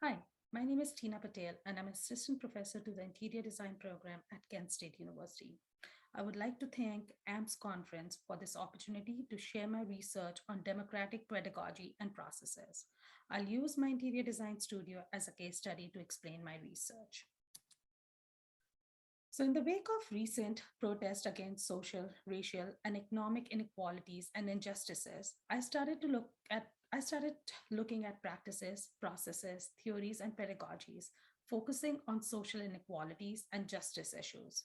Hi, my name is Tina Patel, and I'm assistant professor to the Interior Design program at Kent State University. I would like to thank AMPS Conference for this opportunity to share my research on democratic pedagogy and processes. I'll use my interior design studio as a case study to explain my research. So, in the wake of recent protests against social, racial, and economic inequalities and injustices, I started looking at practices, processes, theories, and pedagogies focusing on social inequalities and justice issues.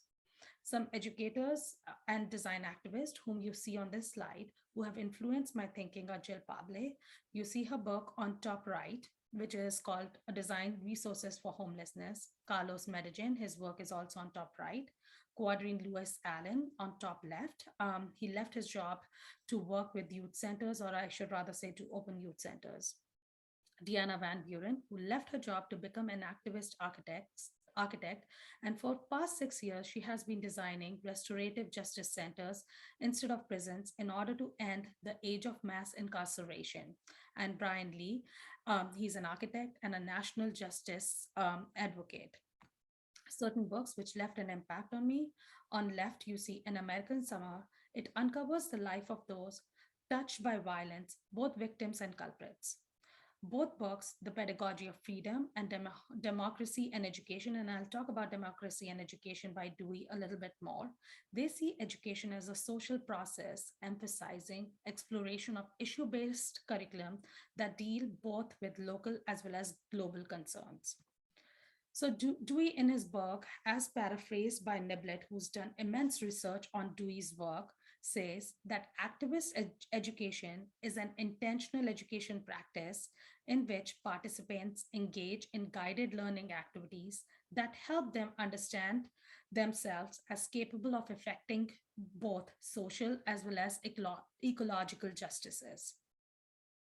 Some educators and design activists whom you see on this slide who have influenced my thinking are Jill Pable. You see her book on top right, which is called Design Resources for Homelessness. Carlos Medellin, his work is also on top right. Quadrine Lewis Allen on top left. He left his job to work with youth centers, or I should rather say to open youth centers. Diana Van Buren, who left her job to become an activist architect, and for past 6 years, she has been designing restorative justice centers instead of prisons in order to end the age of mass incarceration. And Brian Lee, he's an architect and a national justice advocate. Certain books which left an impact on me. On left, you see An American Summer. It uncovers the life of those touched by violence, both victims and culprits. Both books, The Pedagogy of Freedom and Democracy and Education, and I'll talk about democracy and education by Dewey a little bit more. They see education as a social process, emphasizing exploration of issue based curriculum that deal both with local as well as global concerns. So Dewey, in his book, as paraphrased by Niblet, who's done immense research on Dewey's work, says that education is an intentional education practice in which participants engage in guided learning activities that help them understand themselves as capable of affecting both social as well as ecological justices.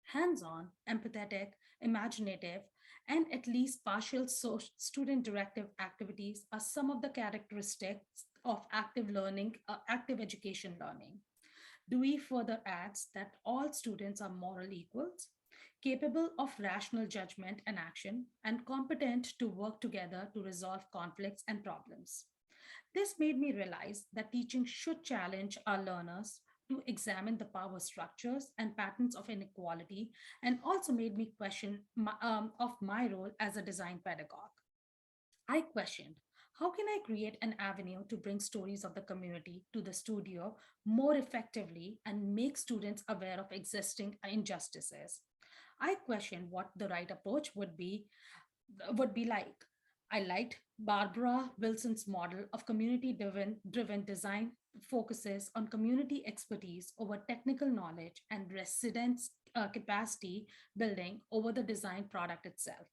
Hands on, empathetic, imaginative, and at least partial student directive activities are some of the characteristics of active learning, active education learning. Dewey further adds that all students are moral equals, capable of rational judgment and action, and competent to work together to resolve conflicts and problems. This made me realize that teaching should challenge our learners to examine the power structures and patterns of inequality, and also made me question of my role as a design pedagogue. I questioned, how can I create an avenue to bring stories of the community to the studio more effectively and make students aware of existing injustices? I questioned what the right approach would be like. I liked Barbara Wilson's model of community driven design focuses on community expertise over technical knowledge and residents' capacity building over the design product itself.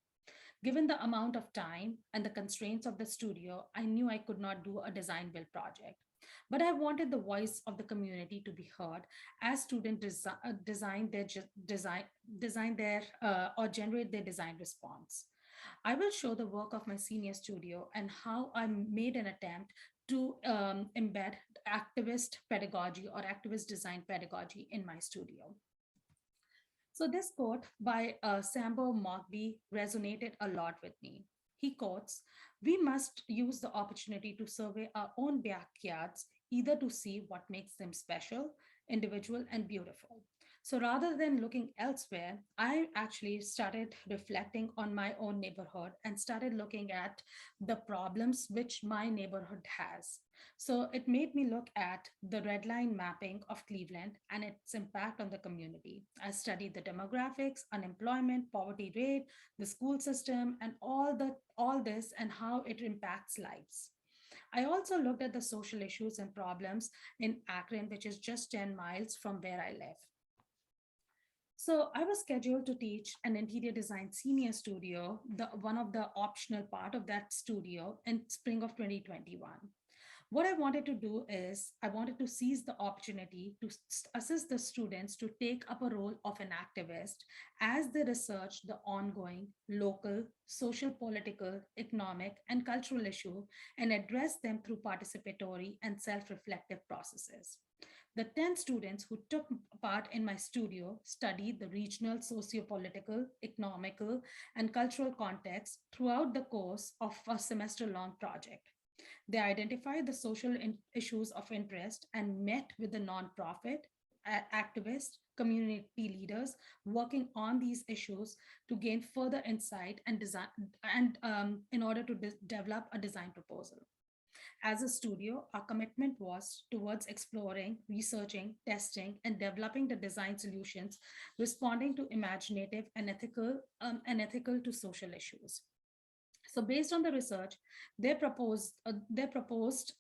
Given the amount of time and the constraints of the studio, I knew I could not do a design build project. But I wanted the voice of the community to be heard as students design their design their or generate their design response. I will show the work of my senior studio and how I made an attempt to embed activist pedagogy or activist design pedagogy in my studio. So, this quote by Sambo Mockbee resonated a lot with me. He quotes, "We must use the opportunity to survey our own backyards, either to see what makes them special, individual, and beautiful." So rather than looking elsewhere, I actually started reflecting on my own neighborhood and started looking at the problems which my neighborhood has. So it made me look at the red line mapping of Cleveland and its impact on the community. I studied the demographics, unemployment, poverty rate, the school system, and all this and how it impacts lives. I also looked at the social issues and problems in Akron, which is just 10 miles from where I live. So I was scheduled to teach an interior design senior studio, the one of the optional part of that studio in spring of 2021. What I wanted to do is I wanted to seize the opportunity to assist the students to take up a role of an activist as they research the ongoing local, social, political, economic, and cultural issue and address them through participatory and self reflective processes. The 10 students who took part in my studio studied the regional, socio-political, economical, and cultural context throughout the course of a semester long project. They identified the social issues of interest and met with the nonprofit, activists, community leaders working on these issues to gain further insight and design and in order to develop a design proposal. As a studio, our commitment was towards exploring, researching, testing, and developing the design solutions responding to imaginative and ethical to social issues. So based on the research, their proposed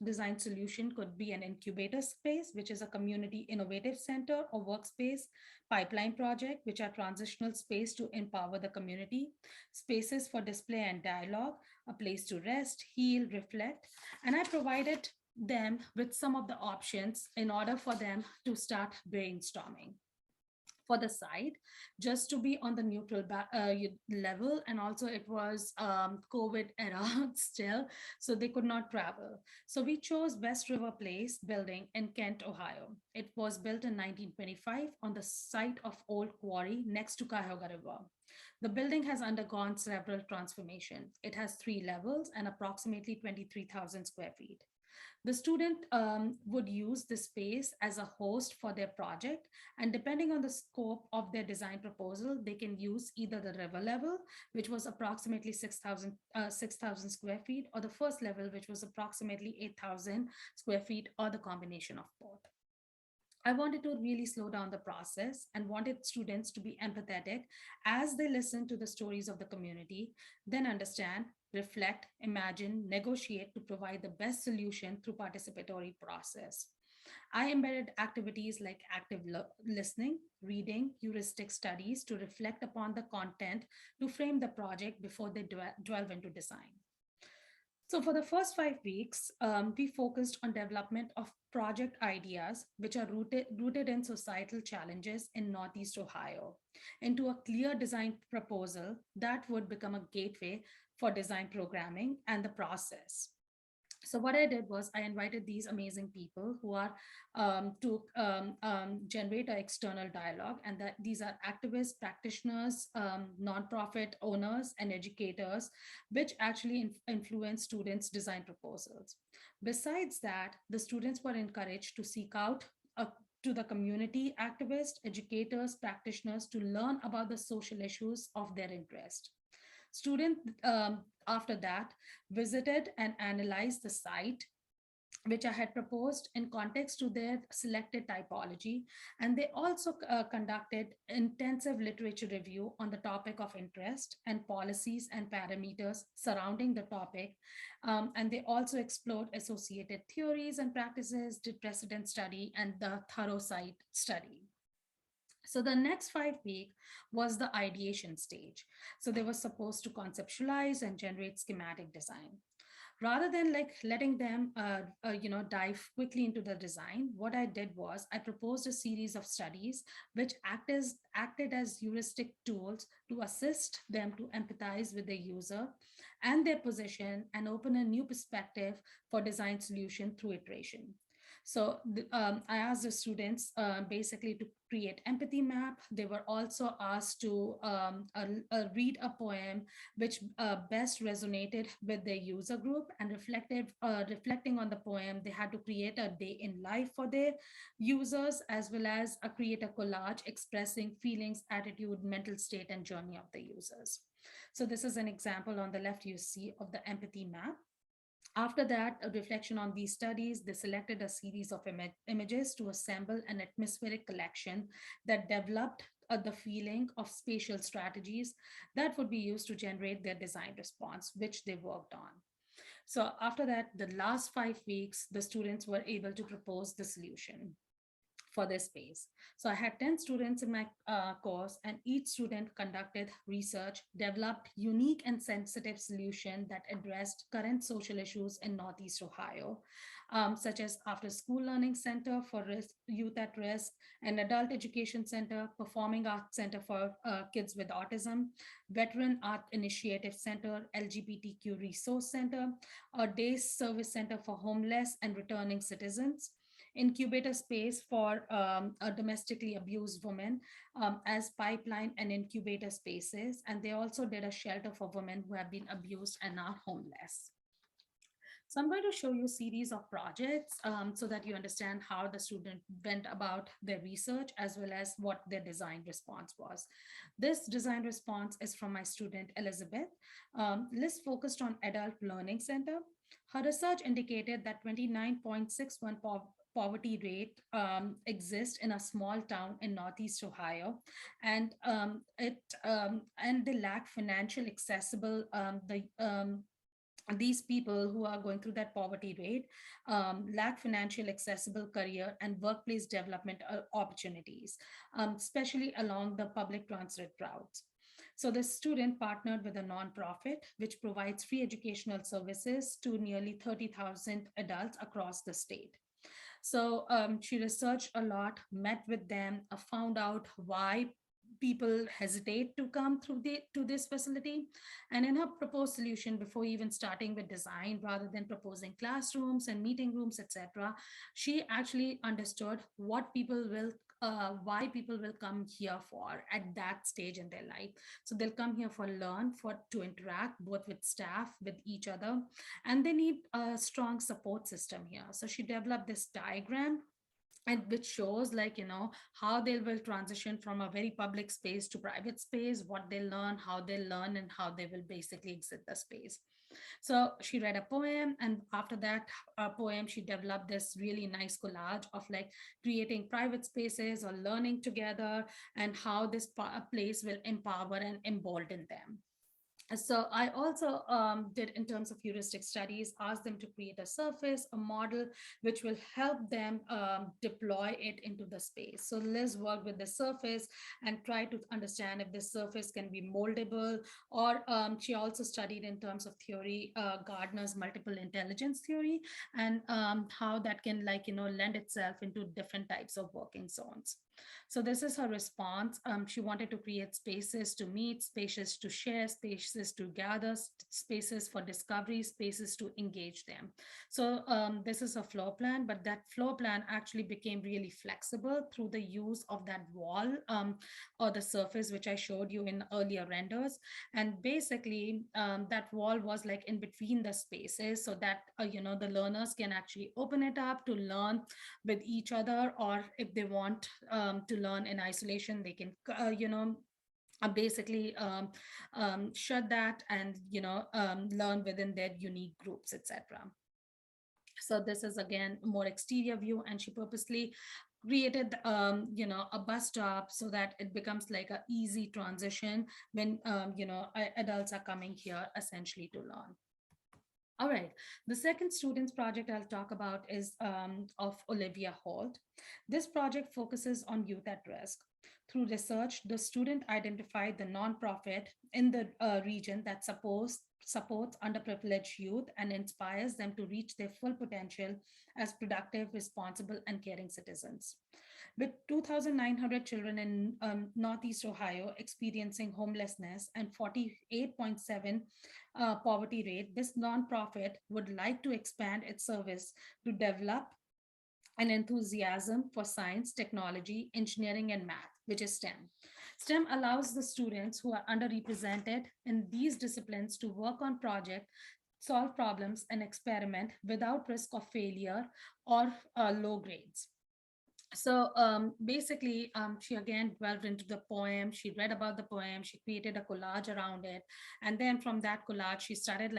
design solution could be an incubator space, which is a community innovative center or workspace, pipeline project, which are transitional space to empower the community, spaces for display and dialogue, a place to rest, heal, reflect. And I provided them with some of the options in order for them to start brainstorming for the site, just to be on the neutral level. And also it was COVID era still, so they could not travel. So we chose West River Place building in Kent, Ohio. It was built in 1925 on the site of old quarry next to Cuyahoga River. The building has undergone several transformations. It has 3 levels and approximately 23,000 square feet. The student would use the space as a host for their project, and depending on the scope of their design proposal, they can use either the river level, which was approximately 6,000 square feet, or the first level, which was approximately 8,000 square feet, or the combination of both. I wanted to really slow down the process and wanted students to be empathetic as they listen to the stories of the community, then understand, reflect, imagine, negotiate to provide the best solution through participatory process. I embedded activities like active listening, reading, heuristic studies to reflect upon the content to frame the project before they delve into design. So for the first 5 weeks, we focused on development of project ideas which are rooted in societal challenges in Northeast Ohio into a clear design proposal that would become a gateway for design programming and the process. So what I did was I invited these amazing people who are to generate an external dialogue, and that these are activists, practitioners, nonprofit owners, and educators, which actually influence students' design proposals. Besides that, the students were encouraged to seek out to the community activists, educators, practitioners to learn about the social issues of their interest. Students, after that, visited and analyzed the site, which I had proposed in context to their selected typology. And they also conducted intensive literature review on the topic of interest and policies and parameters surrounding the topic. And they also explored associated theories and practices, did precedent study, and the thorough site study. So the next 5 week was the ideation stage. So they were supposed to conceptualize and generate schematic design. Rather than like letting them, dive quickly into the design, what I did was I proposed a series of studies which acted as heuristic tools to assist them to empathize with the user and their position and open a new perspective for design solution through iteration. So I asked the students basically to create empathy map. They were also asked to read a poem which best resonated with their user group, and reflecting on the poem, they had to create a day in life for their users, as well as create a collage expressing feelings, attitude, mental state, and journey of the users. So this is an example on the left you see of the empathy map. After that, a reflection on these studies, they selected a series of images to assemble an atmospheric collection that developed the feeling of spatial strategies that would be used to generate their design response, which they worked on. So after that, the last 5 weeks, the students were able to propose the solution for this space. So I had 10 students in my course, and each student conducted research, developed unique and sensitive solution that addressed current social issues in Northeast Ohio, such as after school learning center for youth at risk, an adult education center, performing arts center for kids with autism, veteran art initiative center, LGBTQ resource center, a day service center for homeless and returning citizens, incubator space for domestically abused women as pipeline and incubator spaces. And they also did a shelter for women who have been abused and are homeless. So I'm going to show you a series of projects so that you understand how the student went about their research as well as what their design response was. This design response is from my student Elizabeth. Liz focused on Adult Learning Center. Her research indicated that 29.61 poverty rate exists in a small town in Northeast Ohio, and they lack financial accessible these people who are going through that poverty rate lack financial accessible career and workplace development opportunities, especially along the public transit routes. So the student partnered with a nonprofit which provides free educational services to nearly 30,000 adults across the state. So she researched a lot, met with them, found out why people hesitate to come to this facility. And in her proposed solution, before even starting with design, rather than proposing classrooms and meeting rooms, etc., she actually understood what people will why people will come here for at that stage in their life. So they'll come here for learn, for to interact both with staff, with each other, and they need a strong support system here. So she developed this diagram, and which shows, like, how they will transition from a very public space to private space, what they learn, how they learn, and how they will basically exit the space. So she read a poem, and after that poem, she developed this really nice collage of like creating private spaces or learning together, and how this place will empower and embolden them. So I also did, in terms of heuristic studies, ask them to create a surface, a model, which will help them deploy it into the space. So Liz worked with the surface and tried to understand if this surface can be moldable, or she also studied in terms of theory, Gardner's multiple intelligence theory, and how that can, like, lend itself into different types of working zones. So this is her response. She wanted to create spaces to meet, spaces to share, spaces to gather, spaces for discovery, spaces to engage them. So this is a floor plan, but that floor plan actually became really flexible through the use of that wall or the surface, which I showed you in earlier renders. And basically, that wall was like in between the spaces, so that the learners can actually open it up to learn with each other, or if they want to learn in isolation, they can basically shut that and learn within their unique groups, etc. So this is again a more exterior view, and she purposely created a bus stop so that it becomes like a easy transition when adults are coming here essentially to learn. All right. The second students project I'll talk about is of Olivia Holt. This project focuses on youth at risk. Through research, the student identified the nonprofit in the region that supports underprivileged youth and inspires them to reach their full potential as productive, responsible, and caring citizens. With 2,900 children in Northeast Ohio experiencing homelessness and 48.7 poverty rate, this nonprofit would like to expand its service to develop an enthusiasm for science, technology, engineering, and math, which is STEM. STEM allows the students who are underrepresented in these disciplines to work on projects, solve problems, and experiment without risk of failure or low grades. So basically, she again delved into the poem. She read about the poem. She created a collage around it, and then from that collage, she started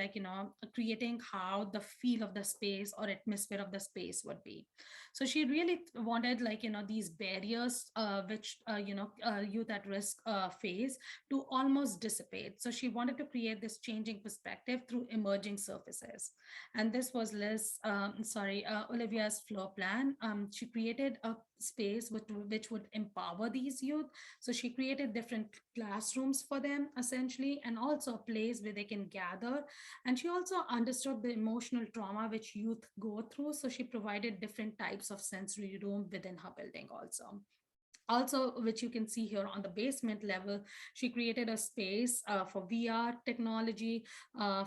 creating how the feel of the space or atmosphere of the space would be. So she really wanted these barriers which youth at risk face to almost dissipate. So she wanted to create this changing perspective through emerging surfaces, and this was Olivia's floor plan. She created a space which would empower these youth. So she created different classrooms for them essentially, and also a place where they can gather. And she also understood the emotional trauma which youth go through. So she provided different types of sensory room within her building also, which you can see here on the basement level. She created a space for VR technology,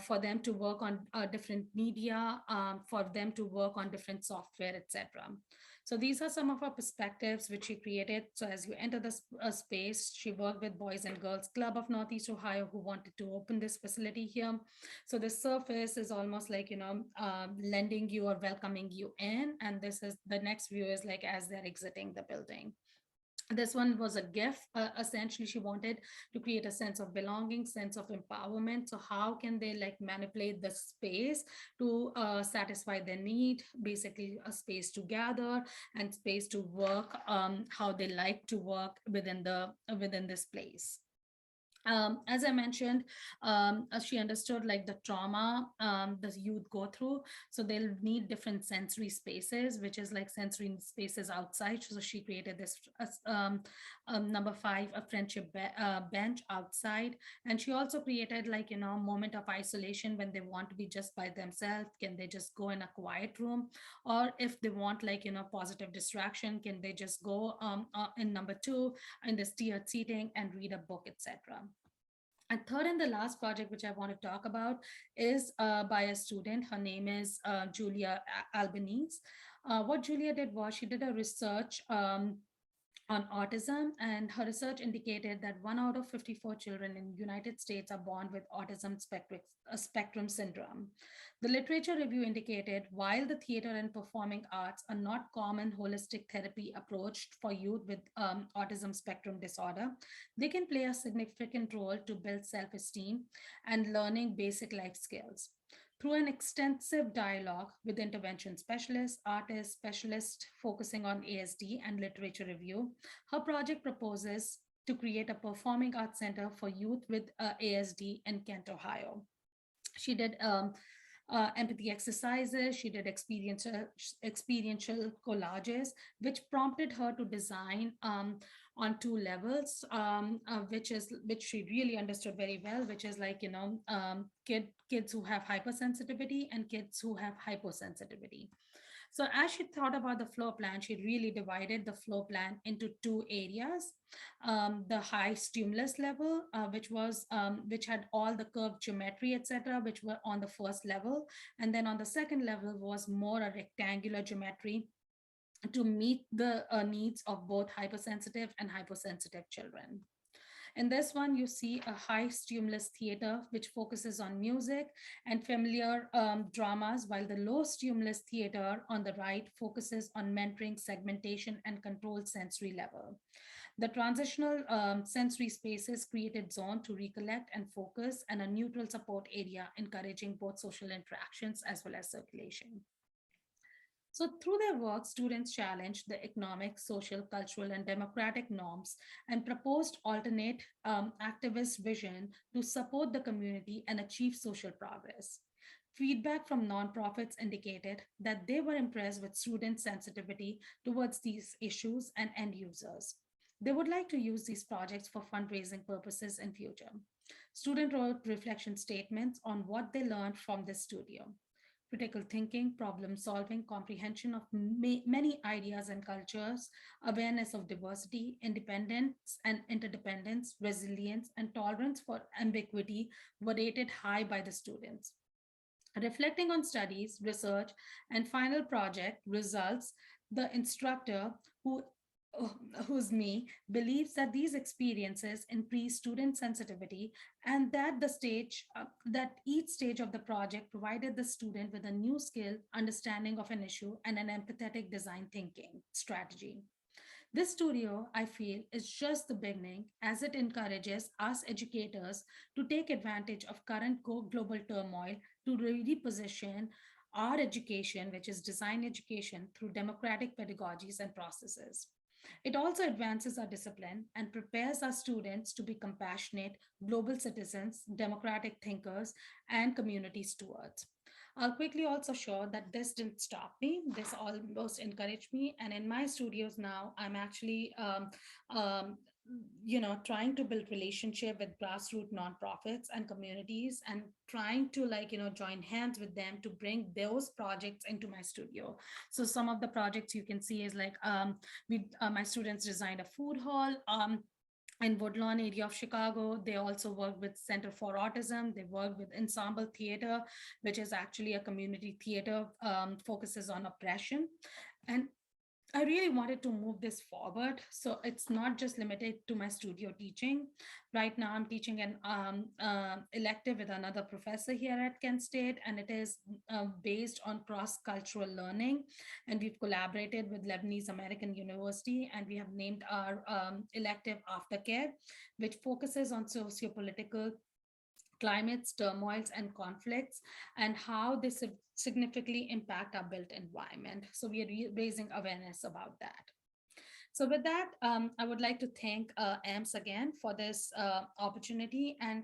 for them to work on different media, for them to work on different software, etc. So these are some of our perspectives which she created. So as you enter the space, she worked with Boys and Girls Club of Northeast Ohio who wanted to open this facility here. So the surface is almost like, lending you or welcoming you in. And this is the next view is like as they're exiting the building. This one was a gift. Essentially, she wanted to create a sense of belonging, sense of empowerment. So how can they like manipulate the space to satisfy their need, basically a space to gather and space to work, how they like to work within this place. As I mentioned, she understood like the trauma the youth go through. So they'll need different sensory spaces, which is like sensory spaces outside. So she created this number five, a friendship bench outside. And she also created like, a moment of isolation when they want to be just by themselves. Can they just go in a quiet room? Or if they want like, positive distraction, can they just go in number two in this tiered seating and read a book, etc. And third and the last project, which I want to talk about, is by a student. Her name is Julia Albanese. What Julia did was she did a research on autism, and her research indicated that 1 out of 54 children in the United States are born with autism spectrum syndrome. The literature review indicated while the theater and performing arts are not common holistic therapy approach for youth with autism spectrum disorder, they can play a significant role to build self-esteem and learning basic life skills. Through an extensive dialogue with intervention specialists, artists, specialists focusing on ASD and literature review, her project proposes to create a performing arts center for youth with ASD in Kent, Ohio. She did empathy exercises. She did experiential collages, which prompted her to design on two levels, which she really understood very well, which is like, kids who have hypersensitivity and kids who have hyposensitivity. So as she thought about the floor plan, she really divided the floor plan into two areas. The high stimulus level, which had all the curved geometry, etc., which were on the first level. And then on the second level was more a rectangular geometry to meet the needs of both hypersensitive and hyposensitive children. In this one, you see a high stimulus theater, which focuses on music and familiar dramas, while the low stimulus theater on the right focuses on mentoring, segmentation, and controlled sensory level. The transitional sensory spaces created zone to recollect and focus, and a neutral support area encouraging both social interactions as well as circulation. So, through their work, students challenged the economic, social, cultural, and democratic norms and proposed alternate activist vision to support the community and achieve social progress. Feedback from nonprofits indicated that they were impressed with student sensitivity towards these issues and end users. They would like to use these projects for fundraising purposes in future. Student wrote reflection statements on what they learned from this studio: critical thinking, problem solving, comprehension of many ideas and cultures, awareness of diversity, independence and interdependence, resilience, and tolerance for ambiguity were rated high by the students. Reflecting on studies, research, and final project results, the instructor, who uh, who's me, believes that these experiences increase student sensitivity, and that that each stage of the project provided the student with a new skill, understanding of an issue, and an empathetic design thinking strategy. This studio, I feel, is just the beginning, as it encourages us educators to take advantage of current global turmoil to reposition our education, which is design education, through democratic pedagogies and processes. It also advances our discipline and prepares our students to be compassionate, global citizens, democratic thinkers, and community stewards. I'll quickly also show that this didn't stop me. This almost encouraged me. And in my studios now, I'm actually, um, trying to build relationship with grassroots nonprofits and communities, and trying to like, join hands with them to bring those projects into my studio. So some of the projects you can see is like, my students designed a food hall. In Woodlawn area of Chicago. They also work with Center for Autism. They work with Ensemble Theater, which is actually a community theater, focuses on oppression. And I really wanted to move this forward. So it's not just limited to my studio teaching. Right now, I'm teaching an elective with another professor here at Kent State, and it is based on cross cultural learning. And we've collaborated with Lebanese American University, and we have named our elective Aftercare, which focuses on socio-political climates, turmoils, and conflicts, and how they significantly impact our built environment. So we are raising awareness about that. So with that, I would like to thank AMS again for this opportunity, and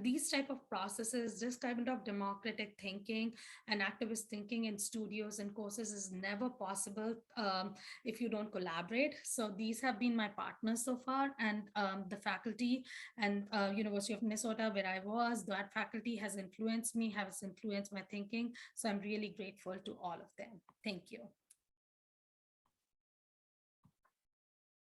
these type of processes, this kind of democratic thinking and activist thinking in studios and courses is never possible if you don't collaborate. So these have been my partners so far, and the faculty and University of Minnesota, where I was, that faculty has influenced me, has influenced my thinking. So I'm really grateful to all of them. Thank you.